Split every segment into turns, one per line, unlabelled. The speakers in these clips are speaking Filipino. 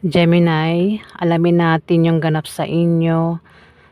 Gemini, alamin natin yung ganap sa inyo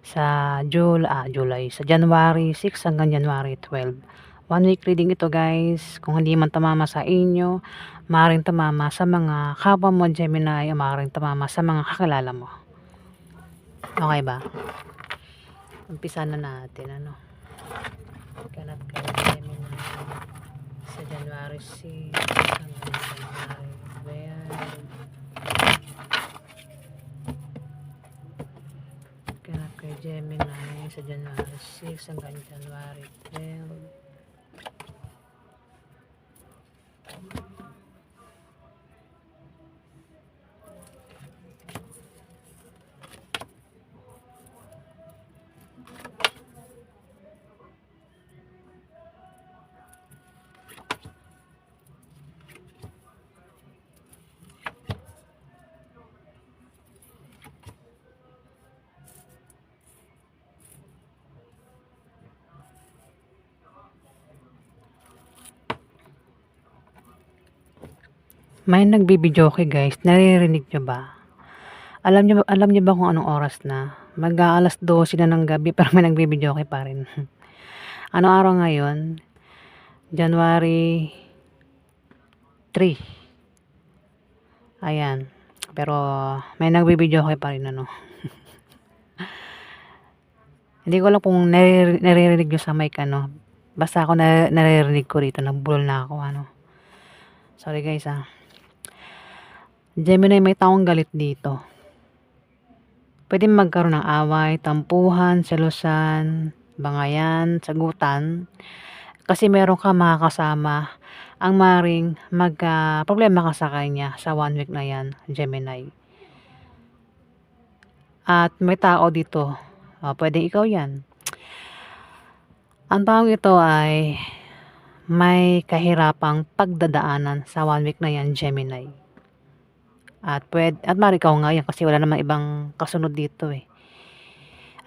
sa sa January 6 hanggang January 12. One week reading ito guys. Kung hindi man tumama sa inyo, maaaring tumama sa mga kapwa mo Gemini o maaaring tumama sa mga kakilala mo. Okay ba? Umpisa na natin ganap kayo Gemini sa January 6 hanggang January 12. Ganap kay Gemini sa January 6 hanggang January 12. May nagbibidyoke guys, naririnig nyo ba? Alam nyo ba kung anong oras na? Mag-aalas 12 na ng gabi pero may nagbibidyoke pa rin. Ano araw ngayon? January 3. Ayan. Pero may nagbibidyoke pa rin Hindi ko alam kung naririnig nyo sa mic Basta ako naririnig ko rito, nagbulol na ako Sorry guys Gemini, may taong galit dito. Pwede magkaroon ng away, tampuhan, selusan, bangayan, sagutan. Kasi meron ka mga kasama ang maring problema ka sa kanya sa 1 week na yan, Gemini. At may tao dito, pwedeng ikaw yan. Ang taong ito ay may kahirapang pagdadaanan sa 1 week na yan, Gemini. At maaaring ikaw nga yan kasi wala namang ibang kasunod dito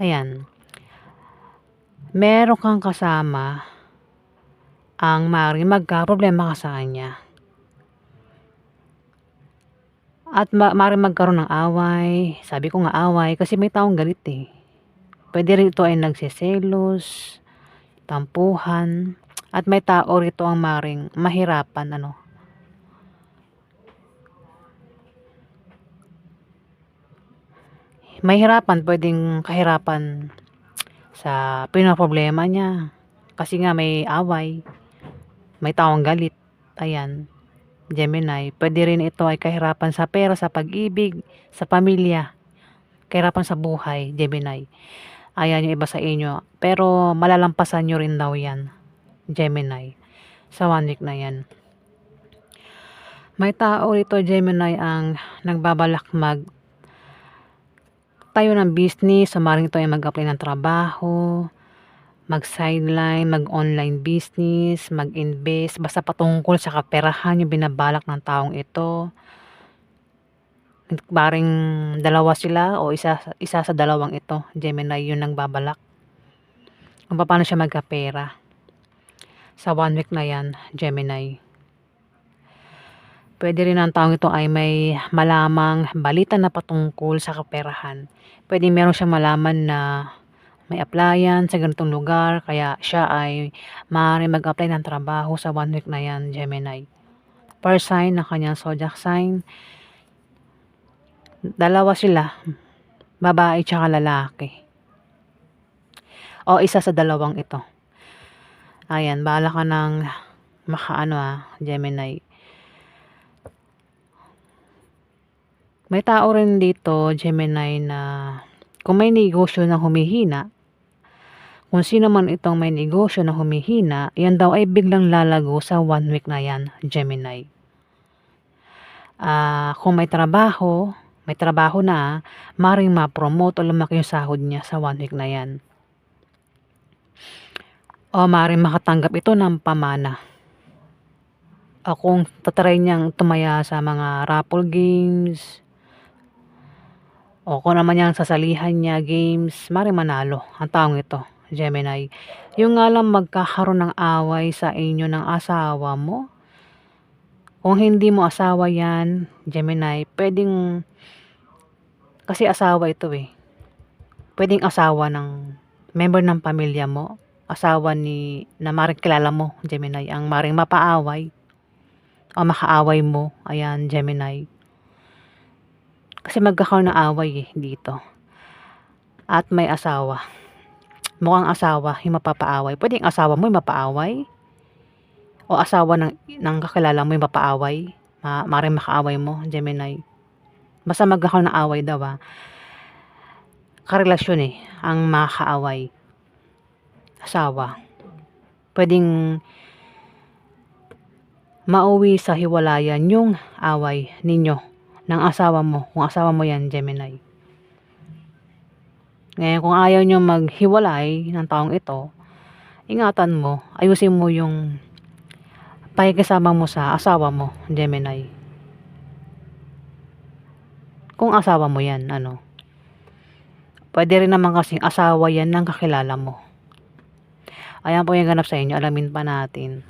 Ayan. Meron kang kasama ang maaaring magkaproblema ka sa kanya. At maaaring magkaroon ng away. Sabi ko nga away kasi may taong galit Pwede rin ito ay nagseselos, tampuhan, at may tao rito ang maaaring mahirapan Mahirapan, pwedeng kahirapan sa pinoproblema niya. Kasi nga may away, may taong galit. Ayan, Gemini. Pwede rin ito ay kahirapan sa pera, sa pag-ibig, sa pamilya. Kahirapan sa buhay, Gemini. Ayan yung iba sa inyo. Pero malalampasan nyo rin daw yan, Gemini. Sa 1 week na yan. May tao rito, Gemini, ang nagbabalak tayo ng business, maaaring ito ay mag-apply ng trabaho, mag-sideline, mag-online business, mag-invest, basta patungkol sa kaperahan yung binabalak ng taong ito. Maaaring dalawa sila o isa sa dalawang ito, Gemini, yun ang babalak. Kung paano siya magkapera sa 1 week na yan, Gemini. Pwede rin ang taong ito ay may malamang balita na patungkol sa kaperahan. Pwede meron siyang malaman na may applyan sa ganitong lugar, kaya siya ay maaaring mag-apply ng trabaho sa 1 week na yan, Gemini. Per sign ng kanyang zodiac sign, dalawa sila, babae tsaka lalaki. O isa sa dalawang ito. Ayan, bahala ka ng Gemini. May tao rin dito, Gemini, na kung may negosyo na humihina, kung sino man itong may negosyo na humihina, yan daw ay biglang lalago sa 1 week na yan, Gemini. Kung may trabaho na, maaaring ma-promote o lumaki yung sahod niya sa 1 week na yan. O maaaring makatanggap ito ng pamana. O kung tatry niyang tumaya sa mga raffle games, o kung naman niyang sasalihan niya games, maaaring manalo ang taong ito, Gemini. Yung nga lang magkakaroon ng away sa inyo ng asawa mo, Kung hindi mo asawa yan, Gemini, pwedeng, kasi asawa ito eh. Pwedeng asawa ng member ng pamilya mo, asawa na maring kilala mo, Gemini, ang maring mapaaway o makaaway mo. Ayan, Gemini. Kasi magkakaroon ng away dito. At may asawa. Mukhang asawa yung mapapaaway. Pwedeng asawa mo yung mapaaway. O asawa ng kakilala mo yung mapaaway. Maring makaaway mo, Gemini. Basta magkakaroon ng away daw karelasyon ang makakaaway. Asawa. Pwedeng mauwi sa hiwalayan yung away ninyo ng asawa mo. Kung asawa mo yan, Gemini. Ngayon, kung ayaw nyo maghiwalay ng taong ito, ingatan mo, ayusin mo yung pakikisama mo sa asawa mo, Gemini. Kung asawa mo yan, pwede rin naman kasing asawa yan ng kakilala mo. Ayan po yung ganap sa inyo. Alamin pa natin.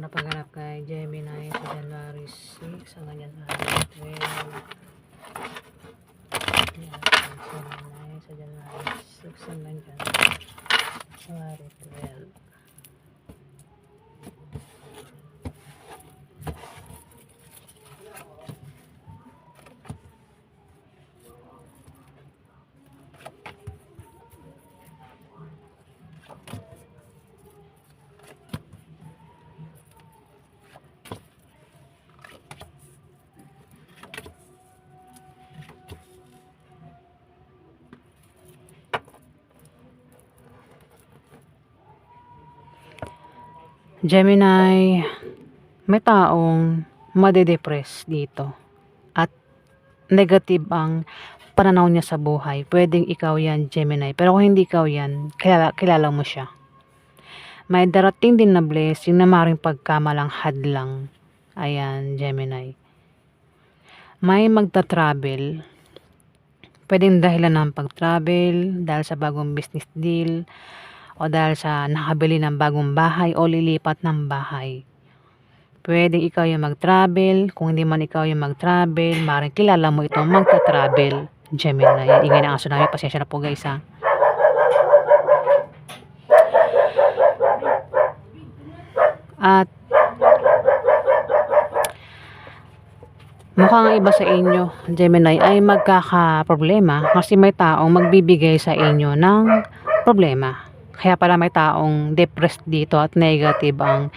Ano pa ganap kay Gemini sa January 6 hanggang January 12? Gemini sa January 6 hanggang January 12. Gemini, may taong madedepress dito at negative ang pananaw niya sa buhay. Pwedeng ikaw yan, Gemini, pero kung hindi ikaw yan, kilala mo siya. May darating din na blessing na maring pagkamalang hadlang. Ayan, Gemini. May magta-travel. Pwedeng dahilan ng pag-travel, dahil sa bagong business deal, o dahil sa nakabili ng bagong bahay o lilipat ng bahay. Pwedeng ikaw yung mag-travel. Kung hindi man ikaw yung mag-travel, maaaring kilala mo itong magta-travel, Gemini. Yan, ingay ng aso namin. Pasensya na po guys At mukhang iba sa inyo, Gemini, ay magkakaproblema kasi may taong magbibigay sa inyo ng problema. Kaya pala may taong depressed dito at negative ang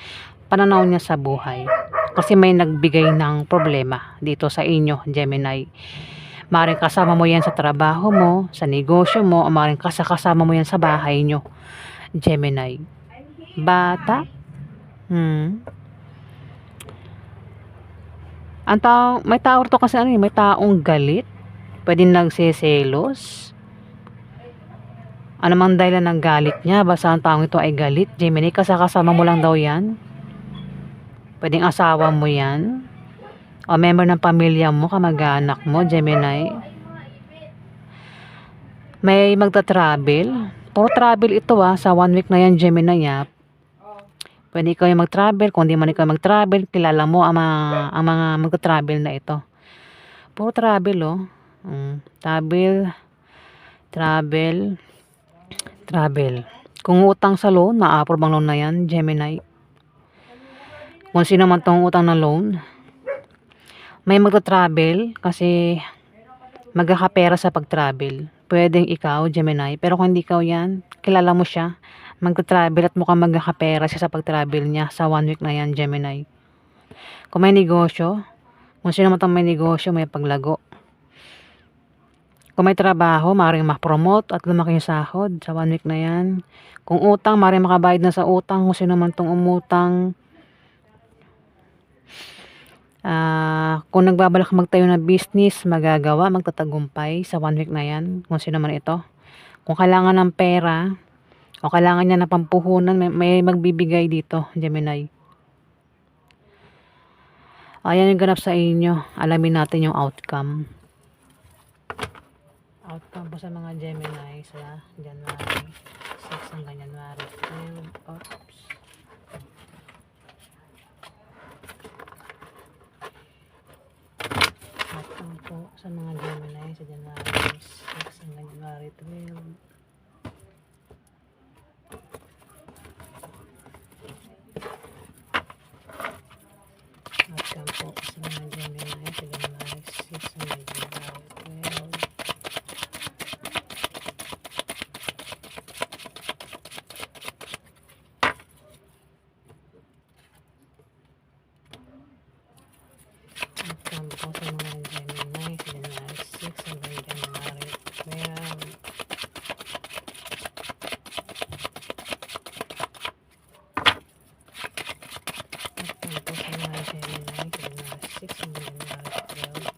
pananaw niya sa buhay. Kasi may nagbigay ng problema dito sa inyo, Gemini. Maaaring kasama mo yan sa trabaho mo, sa negosyo mo, o maaaring kasama mo yan sa bahay nyo, Gemini. Bata? May tao to kasi may taong galit. Pwedeng nagseselos. Ano mang dahilan ng galit niya, basta ang taong ito ay galit, Gemini, kasama mo lang daw yan. Pwedeng asawa mo yan. O member ng pamilya mo, kamag-anak mo, Gemini. May magta-travel. Puro travel ito sa 1 week na yan, Gemini Pwede ikaw yung mag-travel. Kung di man ikaw mag-travel, kilala mo ang mga magta-travel na ito. Puro travel Travel. Kung utang sa loan, ma-approve ang loan na yan, Gemini. Kung sino man tong utang na loan, may magta-travel kasi magkakapera sa pag-travel. Pwedeng ikaw, Gemini, pero kung hindi ikaw yan, kilala mo siya, magta-travel at mukhang magkakapera siya sa pag-travel niya sa 1 week na yan, Gemini. Kung may negosyo, kung sino man tong may negosyo, may paglago. Kung may trabaho, maaaring ma-promote at lumaki yung sahod sa 1 week na yan. Kung utang, maaaring makabayad na sa utang kung sino man tong umutang. Kung nagbabalak magtayo ng business, magagawa, magtatagumpay sa 1 week na yan, kung sino man ito. Kung kailangan ng pera, o kailangan niya ng pampuhunan, may magbibigay dito, Gemini. Ayan yung ganap sa inyo. Alamin natin yung outcome. Outcome po sa mga Gemini sa January 6 hanggang January 12. Oops. Outcome po sa mga Gemini sa January 6 hanggang January 12. Outcome po sa mga Gemini sa January 6 hanggang January 12. Outcome po sa mga Gemini sa January 6 hanggang January 12. Outcome po sa mga Gemini sa January 6 hanggang January 12.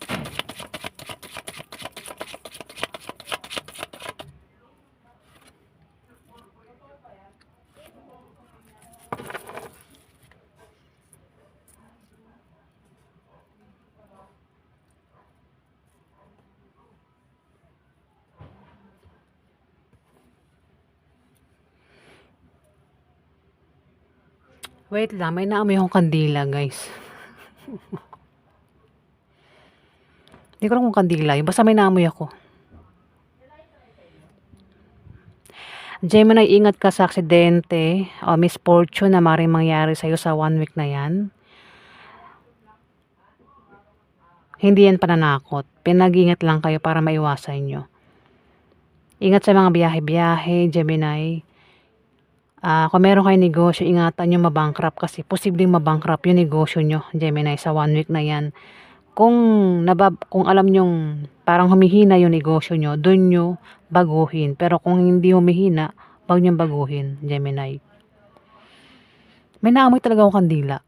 Wait lang, may naamoy akong kandila, guys. Hindi ko alam kung kandila yun. Basta may naamoy ako. Gemini, ingat ka sa aksidente o misfortune na maaaring mangyari sa'yo sa 1 week na yan. Hindi yan pananakot. Pinag-ingat lang kayo para maiwasan nyo. Ingat sa mga biyahe-biyahe, Gemini. Kung meron kayong negosyo, ingatan nyo mabankrupt kasi posibleng mabankrupt yung negosyo nyo, Gemini, sa 1 week na yan. Kung alam nyong parang humihina yung negosyo nyo, dun nyo baguhin. Pero kung hindi humihina, wag nyong baguhin, Gemini. May naamoy talaga akong kandila.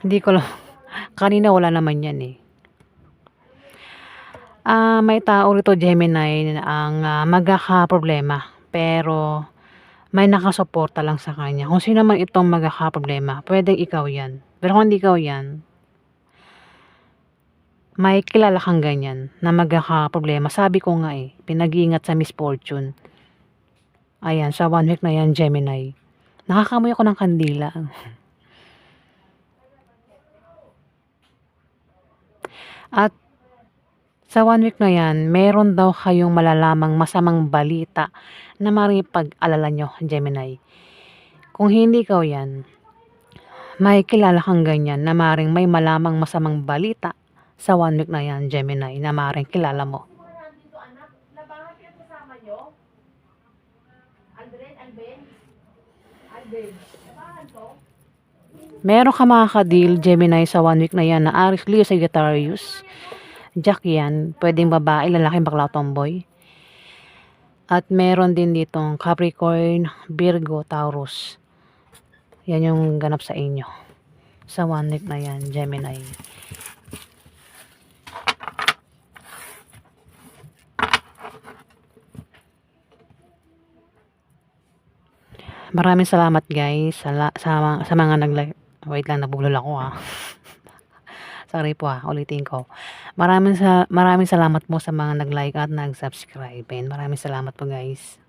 Hindi ko lang. Kanina wala naman yan eh. May tao rito, Gemini, ang magkakaproblema. Pero may nakasuporta lang sa kanya. Kung sino man itong magkakaproblema, pwedeng ikaw yan. Pero kung hindi ikaw yan, may kilala kang ganyan na magkakaproblema. Sabi ko nga eh, pinag-iingat sa misfortune. Ayan, sa 1 week na yan, Gemini. Nakakamoy ako ng kandila. At sa 1 week na yan, meron daw kayong malalamang masamang balita na maaaring pag-alala nyo, Gemini. Kung hindi ikaw yan, may kilala kang ganyan na maaaring may malamang masamang balita sa 1 week na yan, Gemini, na maaaring kilala mo. Meron ka makaka-deal, Gemini, sa 1 week na yan na Aries, Leo, Sagittarius. Jack yan, pwedeng babae, lalaki, bakla, tomboy. At meron din ditong Capricorn, Virgo, Taurus. Yan yung ganap sa inyo. Sa 1 week na yan, Gemini. Maraming salamat guys sa mga nag-like. Wait lang, nabulol ako Sorry po ulitin ko. Maraming salamat po sa mga nag-like at nag-subscribe. Maraming salamat po guys.